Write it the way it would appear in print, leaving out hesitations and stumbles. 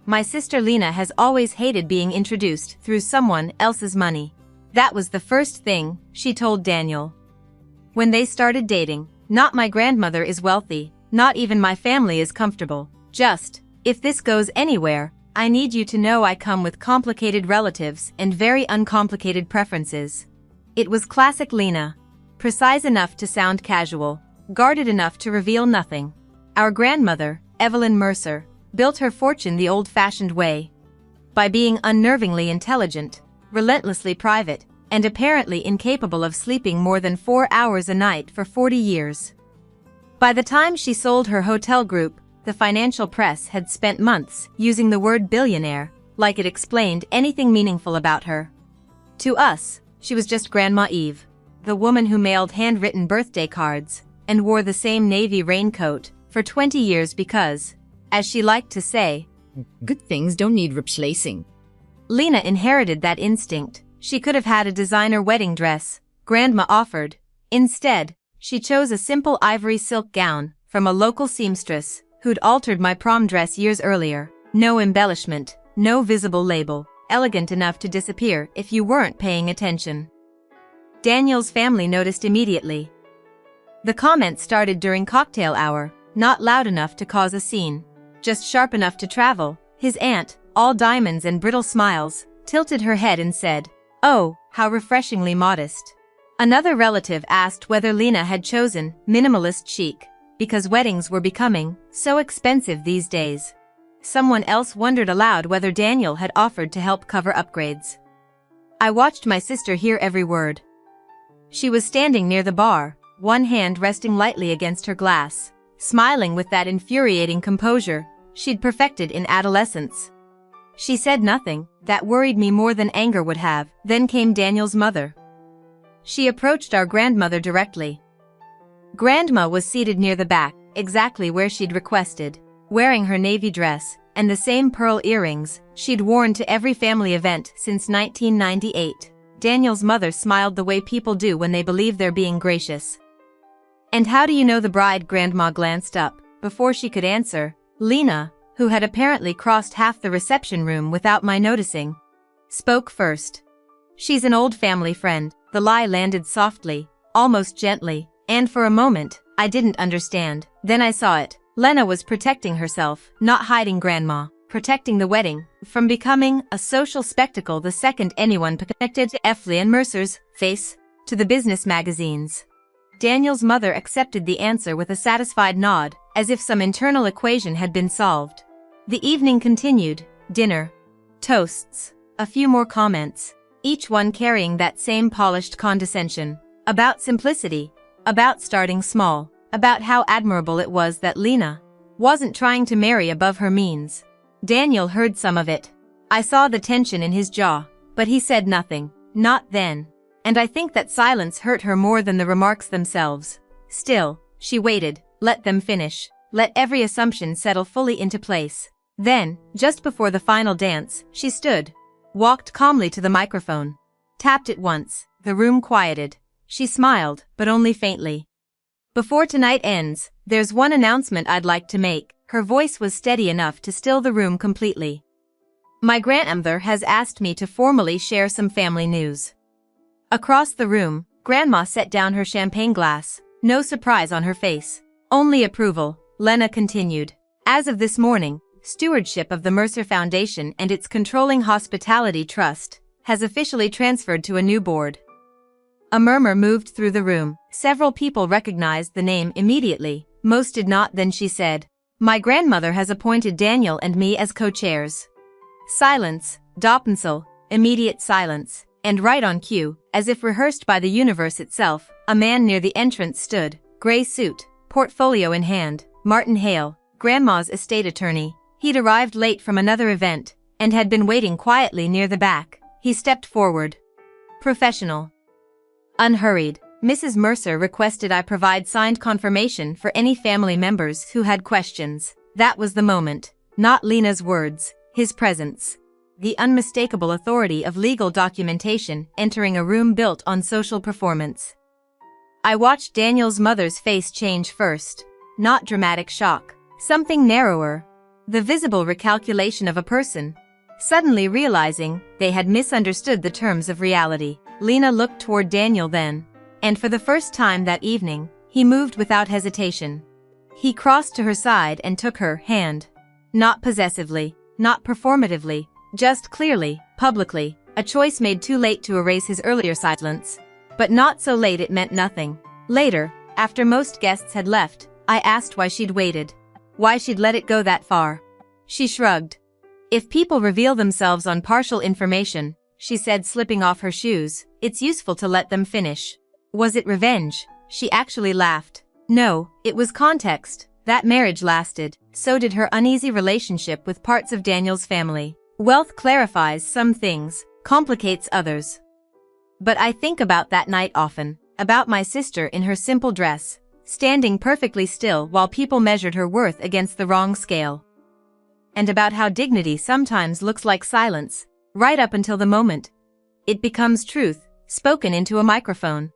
My sister Lena has always hated being introduced through someone else's money. That was the first thing she told Daniel. When they started dating, not my grandmother is wealthy, not even my family is comfortable. Just, if this goes anywhere, I need you to know I come with complicated relatives and very uncomplicated preferences. It was classic Lena. Precise enough to sound casual, guarded enough to reveal nothing. Our grandmother, Evelyn Mercer, built her fortune the old-fashioned way. By being unnervingly intelligent, relentlessly private, and apparently incapable of sleeping more than 4 hours a night for 40 years. By the time she sold her hotel group, the financial press had spent months using the word billionaire, like it explained anything meaningful about her. To us, she was just Grandma Eve, the woman who mailed handwritten birthday cards and wore the same navy raincoat for 20 years because, as she liked to say, good things don't need replacing. Lena inherited that instinct. She could have had a designer wedding dress, Grandma offered. Instead, she chose a simple ivory silk gown from a local seamstress who'd altered my prom dress years earlier. No embellishment, no visible label, elegant enough to disappear if you weren't paying attention. Daniel's family noticed immediately. The comments started during cocktail hour, not loud enough to cause a scene, just sharp enough to travel. His aunt, all diamonds and brittle smiles, tilted her head and said, "Oh, how refreshingly modest." Another relative asked whether Lena had chosen minimalist chic because weddings were becoming so expensive these days. Someone else wondered aloud whether Daniel had offered to help cover upgrades. I watched my sister hear every word. She was standing near the bar, one hand resting lightly against her glass, smiling with that infuriating composure she'd perfected in adolescence. She said nothing. That worried me more than anger would have. Then came Daniel's mother. She approached our grandmother directly. Grandma was seated near the back, exactly where she'd requested, wearing her navy dress and the same pearl earrings she'd worn to every family event since 1998. Daniel's mother smiled the way people do when they believe they're being gracious. "And how do you know the bride?" Grandma glanced up. Before she could answer, Lena, who had apparently crossed half the reception room without my noticing, spoke first. "She's an old family friend." The lie landed softly, almost gently, and for a moment, I didn't understand. Then I saw it. Lena was protecting herself, not hiding Grandma, protecting the wedding from becoming a social spectacle the second anyone connected to Evelyn Mercer's face to the business magazines. Daniel's mother accepted the answer with a satisfied nod, as if some internal equation had been solved. The evening continued, dinner, toasts, a few more comments, each one carrying that same polished condescension, about simplicity, about starting small, about how admirable it was that Lena wasn't trying to marry above her means. Daniel heard some of it. I saw the tension in his jaw, but he said nothing, not then. And I think that silence hurt her more than the remarks themselves. Still, she waited, let them finish, let every assumption settle fully into place. Then, just before the final dance, she stood, walked calmly to the microphone, tapped it once. The room quieted. She smiled, but only faintly. "Before tonight ends, there's one announcement I'd like to make." Her voice was steady enough to still the room completely. "My grandmother has asked me to formally share some family news." Across the room, Grandma set down her champagne glass, no surprise on her face, only approval. Lena continued. "As of this morning, stewardship of the Mercer Foundation and its controlling hospitality trust has officially transferred to a new board." A murmur moved through the room. Several people recognized the name immediately, most did not. Then she said, "My grandmother has appointed Daniel and me as co-chairs." Silence, Doppensel, immediate silence, and right on cue, as if rehearsed by the universe itself, a man near the entrance stood, gray suit, portfolio in hand, Martin Hale, Grandma's estate attorney. He'd arrived late from another event, and had been waiting quietly near the back. He stepped forward. Professional. Unhurried. Mrs. Mercer requested I provide signed confirmation for any family members who had questions. That was the moment. Not Lena's words, his presence. The unmistakable authority of legal documentation entering a room built on social performance. I watched Daniel's mother's face change first. Not dramatic shock. Something narrower. The visible recalculation of a person suddenly realizing they had misunderstood the terms of reality. Lena looked toward Daniel then, and for the first time that evening, he moved without hesitation. He crossed to her side and took her hand. Not possessively, not performatively, just clearly, publicly, a choice made too late to erase his earlier silence. But not so late it meant nothing. Later, after most guests had left, I asked why she'd waited. Why she'd let it go that far. She shrugged. If people reveal themselves on partial information, she said, slipping off her shoes, it's useful to let them finish. Was it revenge? She actually laughed. No, it was context. That marriage lasted, so did her uneasy relationship with parts of Daniel's family. Wealth clarifies some things, complicates others. But I think about that night often, about my sister in her simple dress, standing perfectly still while people measured her worth against the wrong scale. And about how dignity sometimes looks like silence, right up until the moment it becomes truth, spoken into a microphone.